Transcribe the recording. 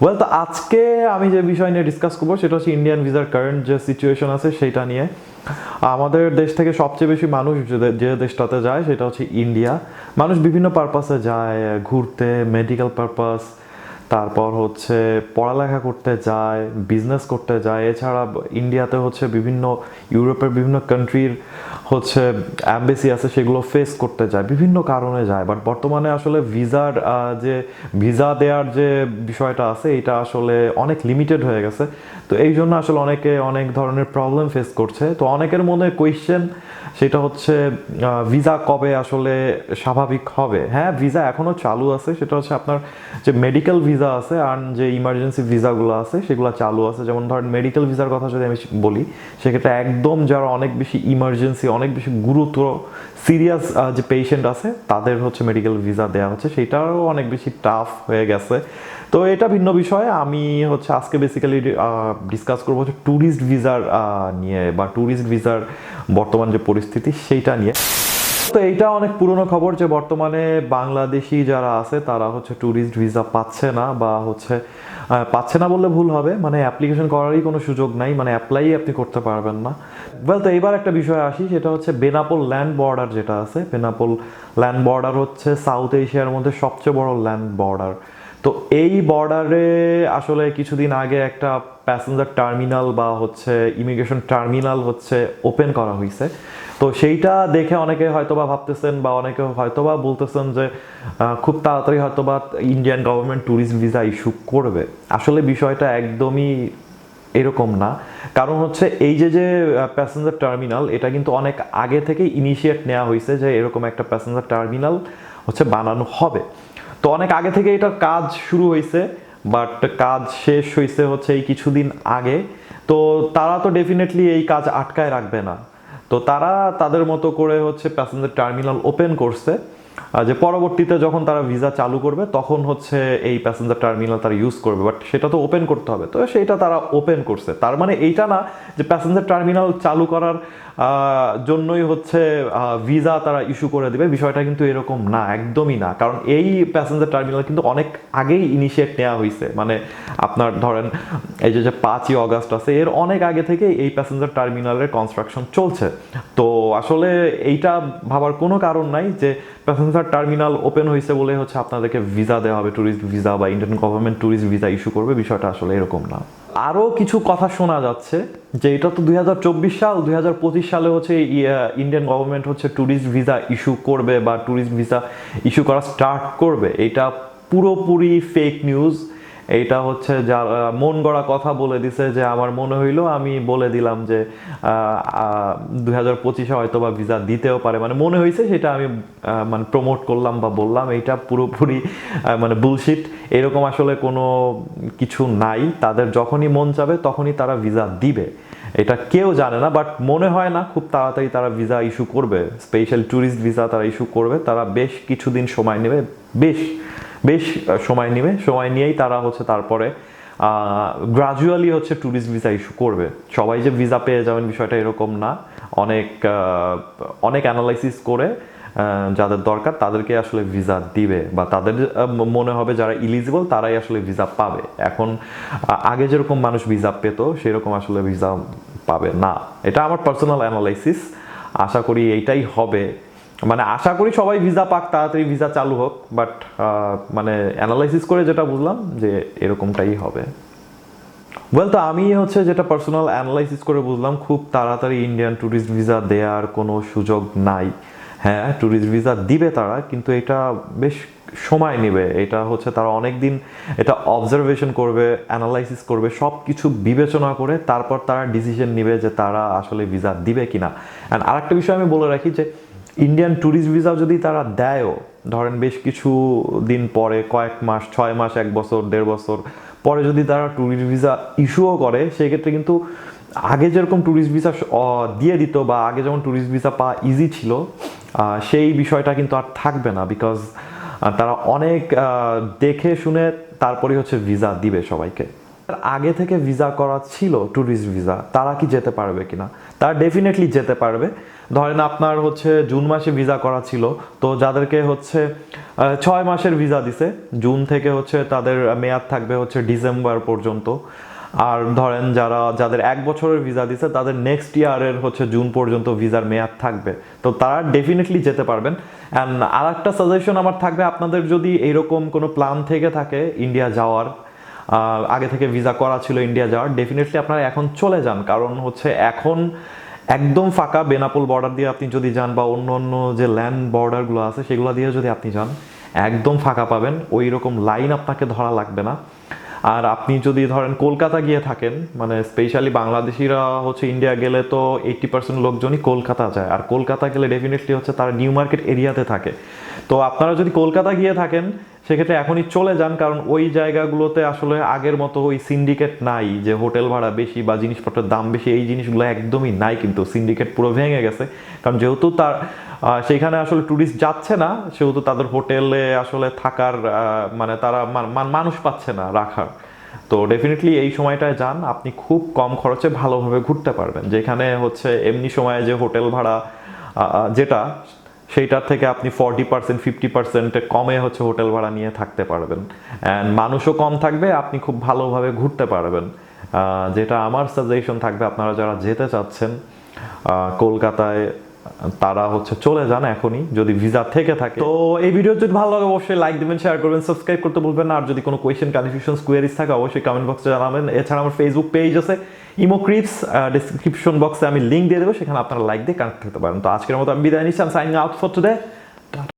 তো আজকে আমি যে বিষয় নিয়ে ডিসকাস করবো সেটা হচ্ছে ইন্ডিয়ান ভিসার কারেন্ট যে সিচুয়েশন আছে সেটা নিয়ে। আমাদের দেশ থেকে সবচেয়ে বেশি মানুষ যে দেশটাতে যায় সেটা হচ্ছে ইন্ডিয়া। মানুষ বিভিন্ন পারপাসে যায়, ঘুরতে, মেডিকেল পারপাস, তারপর হচ্ছে পড়ালেখা করতে যায়, বিজনেস করতে যায়। এছাড়া ইন্ডিয়াতে হচ্ছে বিভিন্ন ইউরোপের বিভিন্ন কান্ট্রির হচ্ছে অ্যাম্বাসি আছে, সেগুলো ফেস করতে যায়, বিভিন্ন কারণে যায়। বাট বর্তমানে আসলে যে ভিসা দেওয়ার যে বিষয়টা আছে এটা আসলে অনেক লিমিটেড হয়ে গেছে। তো এই জন্য আসলে অনেকে অনেক ধরনের প্রবলেম ফেস করছে। তো অনেকের মনে কোয়েশ্চেন সেটা হচ্ছে ভিসা কবে আসলে স্বাভাবিক হবে। হ্যাঁ, ভিসা এখনও চালু আছে, সেটা হচ্ছে আপনার যে মেডিকেল ভিসা আছে আর যে ইমার্জেন্সি ভিসাগুলো আছে সেগুলো চালু আছে। যেমন ধরেন মেডিকেল ভিসার কথা যদি আমি বলি, সেক্ষেত্রে একদম যারা অনেক বেশি ইমার্জেন্সি, অনেক বেশি গুরুতর সিরিয়াস যে পেশেন্ট আছে তাদের হচ্ছে মেডিকেল ভিসা দেওয়া হচ্ছে, সেটাও অনেক বেশি টাফ হয়ে গেছে। তো এটা ভিন্ন বিষয়। আমি হচ্ছে আজকে বেসিক্যালি ডিসকাস করবো হচ্ছে ট্যুরিস্ট ভিসার নিয়ে, বা ট্যুরিস্ট ভিসার বর্তমান যে পরিস্থিতি সেইটা নিয়ে। তো এইটা অনেক পুরনো খবর যে বর্তমানে বাংলাদেশি যারা আছে তারা হচ্ছে ট্যুরিস্ট ভিসা পাচ্ছে না, বা হচ্ছে পাচ্ছে না বললে ভুল হবে, মানে অ্যাপ্লিকেশন করারই কোনো সুযোগ নাই, মানে অ্যাপ্লাই আপনি করতে পারবেন না। তো এইবার একটা বিষয় আসি, সেটা হচ্ছে বেনাপোল ল্যান্ড বর্ডার যেটা আছে। বেনাপোল ল্যান্ড বর্ডার হচ্ছে সাউথ এশিয়ার মধ্যে সবচেয়ে বড় ল্যান্ড বর্ডার। তো এই বর্ডারে আসলে কিছুদিন আগে একটা প্যাসেঞ্জার টার্মিনাল বা হচ্ছে ইমিগ্রেশন টার্মিনাল হচ্ছে ওপেন করা হয়েছে। তো সেইটা দেখে অনেকে হয়তোবা ভাবতেছেন, বা অনেকে হয়তোবা বলতেছেন যে খুব তাড়াতাড়ি হয়তোবা Indian government tourist visa issue করবে। আসলে বিষয়টা একদমই এরকম না। কারণ হচ্ছে এই যে প্যাসেঞ্জার টার্মিনাল, এটা কিন্তু অনেক আগে থেকে ইনিশিয়েট নেওয়া হয়েছে যে এরকম একটা প্যাসেঞ্জার টার্মিনাল হচ্ছে বানানো হবে। তো অনেক আগে থেকে এটার কাজ শুরু হয়েছে, বাট কাজ শেষ হয়েছে হচ্ছে এই কিছুদিন আগে। তো তারা তো ডেফিনেটলি এই কাজ আটকায় রাখবে না। তো তারা তাদের মতো করে হচ্ছে প্যাসেঞ্জার টার্মিনাল ওপেন করছে, যে পরবর্তীতে যখন তারা ভিসা চালু করবে তখন হচ্ছে এই প্যাসেঞ্জার টার্মিনাল তারা ইউজ করবে। বাট সেটা তো ওপেন করতে হবে, তো সেইটা তারা ওপেন করছে। তার মানে এইটা না যে প্যাসেঞ্জার টার্মিনাল চালু করার জন্যই হচ্ছে ভিসা তারা ইস্যু করে দেবে, বিষয়টা কিন্তু এরকম না, একদমই না। কারণ এই প্যাসেঞ্জার টার্মিনাল কিন্তু অনেক আগেই ইনিশিয়েট নেওয়া হয়েছে, মানে আপনার ধরেন এই যে 5ই অগাস্ট আছে, এর অনেক আগে থেকে এই প্যাসেঞ্জার টার্মিনালের কনস্ট্রাকশন চলছে। তো আসলে এইটা ভাবার কোনো কারণ নাই যে প্যাসেঞ্জার টার্মিনাল ওপেন হয়েছে বলে হচ্ছে আপনাদেরকে ভিসা দেওয়া হবে, ট্যুরিস্ট ভিসা, বা Indian government tourist visa issue করবে, বিষয়টা আসলে এরকম না। আরও কিছু কথা শোনা যাচ্ছে যে এটা তো 2024 সাল, 2025 সালে হচ্ছে ইন্ডিয়ান গভর্নমেন্ট হচ্ছে ট্যুরিস্ট ভিসা ইস্যু করবে বা ট্যুরিস্ট ভিসা ইস্যু করা স্টার্ট করবে। এটা পুরোপুরি ফেক নিউজ। এইটা হচ্ছে যা মন গড়া কথা বলে দিছে, যে আমার মনে হইলো আমি বলে দিলাম যে 2025-এ হয়তো বা ভিসা দিতেও পারে, মানে মনে হয়েছে সেটা আমি মানে প্রমোট করলাম বা বললাম। এইটা পুরোপুরি মানে বুলশিট। এরকম আসলে কোনো কিছু নাই। তাদের যখনই মন চাবে তখনই তারা ভিসা দিবে, এটা কেউ জানে না। বাট মনে হয় না খুব তাড়াতাড়ি তারা ভিসা ইস্যু করবে, স্পেশাল ট্যুরিস্ট ভিসা তারা ইস্যু করবে। তারা বেশ কিছুদিন সময় নেবে, বেশ বেশ সময় নেবে। সময় নিয়েই তারা হচ্ছে তারপরে গ্রাজুয়ালি হচ্ছে ট্যুরিস্ট ভিসা ইস্যু করবে। সবাই যে ভিসা পেয়ে যাবেন বিষয়টা এরকম না। অনেক অনেক অ্যানালাইসিস করে যাদের দরকার তাদেরকে আসলে ভিসা দিবে, বা তাদের মনে হবে যারা ইলিজিবল তারাই আসলে ভিসা পাবে। এখন আগে যেরকম মানুষ ভিসা পেত সেরকম আসলে ভিসা পাবে না। এটা আমার পার্সোনাল অ্যানালাইসিস। আশা করি এইটাই হবে, মানে আশা করি সবাই ভিসা পাক, তাড়াতাড়ি ভিসা চালু হোক। বাট মানে অ্যানালাইসিস করে যেটা বুঝলাম যে এরকমটাই হবে। তো আমি হচ্ছে যেটা পার্সোনাল অ্যানালাইসিস করে বুঝলাম, খুব তাড়াতাড়ি ইন্ডিয়ান ট্যুরিস্ট ভিসা দেওয়ার কোনো সুযোগ নাই। হ্যাঁ, ট্যুরিস্ট ভিসা দিবে তারা, কিন্তু এটা বেশ সময় নেবে। এটা হচ্ছে তারা অনেক দিন এটা অবজারভেশন করবে, অ্যানালাইসিস করবে, সব কিছু বিবেচনা করে তারপর তারা ডিসিশন নেবে যে তারা আসলে ভিসা দিবে কিনা। অ্যান্ড আরেকটা বিষয় আমি বলে রাখি যে ইন্ডিয়ান ট্যুরিস্ট ভিসা যদি তারা দেয়ও, ধরেন বেশ কিছু দিন পরে, কয়েক মাস, 6 মাস, 1 বছর, 1.5 বছর পরে যদি তারা ট্যুরিস্ট ভিসা ইস্যুও করে, সেক্ষেত্রে কিন্তু আগে যেরকম ট্যুরিস্ট ভিসা দিয়ে দিত, বা আগে যেমন ট্যুরিস্ট ভিসা পাওয়া ইজি ছিল, সেই বিষয়টা কিন্তু আর থাকবে না। বিকজ তারা অনেক দেখে শুনে তারপরে হচ্ছে ভিসা দিবে সবাইকে। আগে থেকে ভিসা করা ছিল ট্যুরিস্ট ভিসা, তারা কি যেতে পারবে কিনা? তারা ডেফিনেটলি যেতে পারবে। ধরেন আপনার হচ্ছে জুন মাসে ভিসা করা ছিল, তো যাদেরকে হচ্ছে 6 মাসের ভিসা দিছে, জুন থেকে হচ্ছে তাদের মেয়াদ থাকবে হচ্ছে ডিসেম্বর পর্যন্ত। আর ধরেন যাদের 1 বছরের ভিসা দিছে তাদের নেক্সট ইয়ারের হচ্ছে জুন পর্যন্ত ভিসার মেয়াদ থাকবে, তো তারা ডেফিনেটলি যেতে পারবেন। অ্যান্ড আর একটা সাজেশন আমার থাকবে, আপনাদের যদি এইরকম কোনো প্ল্যান থেকে থাকে ইন্ডিয়া যাওয়ার, আগে থেকে ভিসা করা ছিল ইন্ডিয়া যাওয়ার, ডেফিনেটলি আপনারা এখন চলে যান। কারণ হচ্ছে এখন একদম ফাঁকা, বেনাপোল বর্ডার দিয়ে আপনি যদি যান বা অন্য অন্য যে ল্যান্ড বর্ডারগুলো আছে সেগুলো দিয়ে যদি আপনি যান, একদম ফাঁকা পাবেন, ওই রকম লাইন আপনাকে ধরা লাগবে না। আর আপনি যদি ধরেন কলকাতা গিয়ে থাকেন, মানে স্পেশালি বাংলাদেশিরা হচ্ছে ইন্ডিয়া গেলে তো 80% লোকজনই কলকাতা যায়, আর কলকাতা গেলে ডেফিনেটলি হচ্ছে তারা নিউ মার্কেট এরিয়াতে থাকে। তো আপনারা যদি কলকাতা গিয়ে থাকেন সেক্ষেত্রে এখনই চলে যান, কারণ ওই জায়গাগুলোতে আসলে আগের মতো ওই সিন্ডিকেট নাই, যে হোটেল ভাড়া বেশি বা জিনিসপত্রের দাম বেশি, এই জিনিসগুলো একদমই নাই, কিন্তু সিন্ডিকেট পুরো ভেঙে গেছে। কারণ যেহেতু তার সেইখানে আসলে ট্যুরিস্ট যাচ্ছে না, সেহেতু তাদের হোটেলে আসলে থাকার মানে তারা মানুষ পাচ্ছে না রাখার। তো ডেফিনেটলি এই সময়টায় যান, আপনি খুব কম খরচে ভালোভাবে ঘুরতে পারবেন। যেখানে হচ্ছে এমনি সময়ে যে হোটেল ভাড়া যেটা, সেইটার থেকে আপনি 40% 50% কমে হচ্ছে হোটেল ভাড়া নিয়ে থাকতে পারবেন, অ্যান্ড মানুষও কম থাকবে, আপনি খুব ভালোভাবে ঘুরতে পারবেন। যেটা আমার সাজেশন থাকবে, আপনারা যারা যেতে চাচ্ছেন কলকাতায়, তারা হচ্ছে চলে যান এখনই, যদি ভিসা থেকে থাকে। তো এই ভিডিও যদি ভালো লাগে অবশ্যই লাইক দিবেন, শেয়ার করবেন, সাবস্ক্রাইব করতে ভুলবেন না। আর যদি কোনো কোয়েশ্চেন, কনফিউশনস, কোয়েরিজ থাকে অবশ্যই কমেন্ট বক্সে জানাবেন। এছাড়া আমার ফেসবুক পেজ আছে ইমোক্রিপস, ডেসক্রিপশন বক্সে আমি লিঙ্ক দিয়ে দেবো, সেখানে আপনারা লাইক দিয়ে কানেক্ট হতে পারেন। তো আজকের মতো আমি বিদায় নিচ্ছি, সাইনিং আউট ফর টুডে।